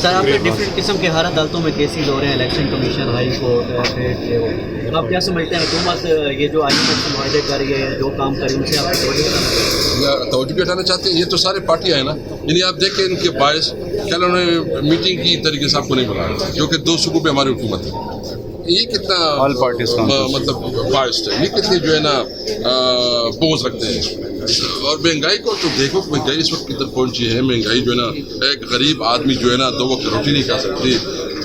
سر آپ نے ڈفرینٹ قسم کے ہر عدالتوں میں کیسز ہو رہے ہیں، الیکشن کمیشن، ہائی کورٹ، آپ کیا سمجھتے ہیں حکومت یہ جو آئی ایم ایف سے معاہدے کر رہی ہے، جو کام کر رہی ہے، ان سے آپ توجہ بھی ہٹانا چاہتے ہیں؟ یہ تو سارے پارٹیاں ہیں نا، یعنی آپ دیکھیں ان کے باعث کل انہوں نے میٹنگ کی طریقے سے آپ کو نہیں بنایا، جو کہ 2 صوبوں پہ ہماری حکومت ہے، یہ کتنا مطلب باعث ہے، یہ کتنی جو ہے نا بوجھ رکھتے ہیں۔ اور مہنگائی کو تو دیکھو، مہنگائی اس وقت کدھر پہنچی ہے، مہنگائی جو ہے نا ایک غریب آدمی جو ہے نا 2 وقت روٹی نہیں کھا سکتی،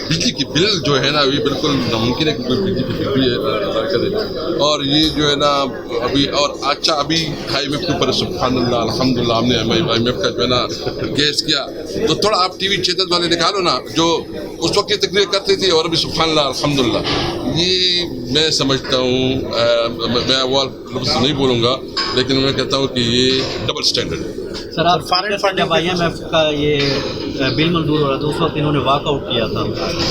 بجلی کی بل جو ہے نا یہ بالکل ناممکن ہے کہ کوئی بجلی کی بل بھی ادا کرے، اور یہ جو ہے نا ابھی اور اچھا ابھی ہائی ویب کے اوپر سبحان اللہ الحمدللہ ہم نے ہائی ویب کا جو ہے نا کیس کیا، تو تھوڑا آپ ٹی وی چینل والے نکالو نا جو اس وقت یہ تقریر کرتی تھی اور ابھی سبحان اللہ الحمدللہ، یہ میں سمجھتا ہوں، میں وہ لفظ نہیں بولوں گا لیکن میں کہتا ہوں کہ یہ ڈبل سٹینڈرڈ ہے۔ سر آپ جب آئی ایم ایف کا یہ بل منظور ہو رہا تھا اس وقت انہوں نے واک آؤٹ کیا تھا،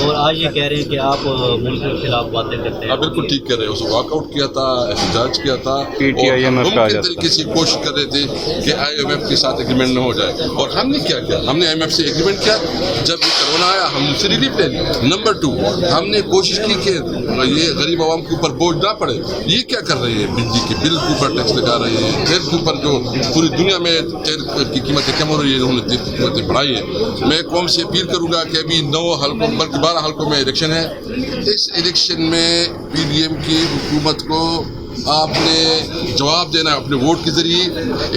اور آج یہ کہہ رہے ہیں کہ آپ ملک کے خلاف باتیں کرتے ہیں۔ آپ بالکل ٹھیک کہہ رہے ہیں، اس واک آؤٹ کیا تھا، احتجاج کیا تھا، اور ممکن طریقے سے کوشش کر رہے تھے کہ آئی ایم ایف کے ساتھ ایگریمنٹ نہ ہو جائے، اور ہم نے کیا کیا، ہم نے آئی ایم ایف سے ایگریمنٹ کیا، جب کرونا آیا ہم نے ریلیف لے لیا۔ نمبر 2 ہم نے کوشش کی کہ یہ غریب عوام کے اوپر بوجھ نہ پڑے، یہ کیا کر رہے ہیں، بجلی کے بل کے اوپر ٹیکس لگا رہے ہیں، تیل کے اوپر جو پوری دنیا میں تیل کی قیمتیں کم ہو رہی ہیں، انہوں نے تیل کی قیمتیں بڑھائی ہیں۔ میں قوم سے اپیل کروں گا کہ ابھی 9 حلقوں بلکہ 12 حلقوں میں الیکشن ہے، اس الیکشن میں پی ڈی ایم کی حکومت کو آپ نے جواب دینا ہے اپنے ووٹ کے ذریعے،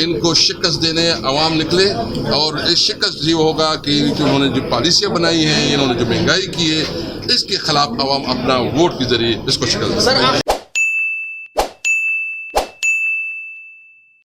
ان کو شکست دینے عوام نکلے، اور اس شکست یہ ہوگا کہ انہوں نے جو پالیسیاں بنائی ہیں، انہوں نے جو مہنگائی کی ہے، اس کے خلاف عوام اپنا ووٹ کے ذریعے اس کو شکست دے۔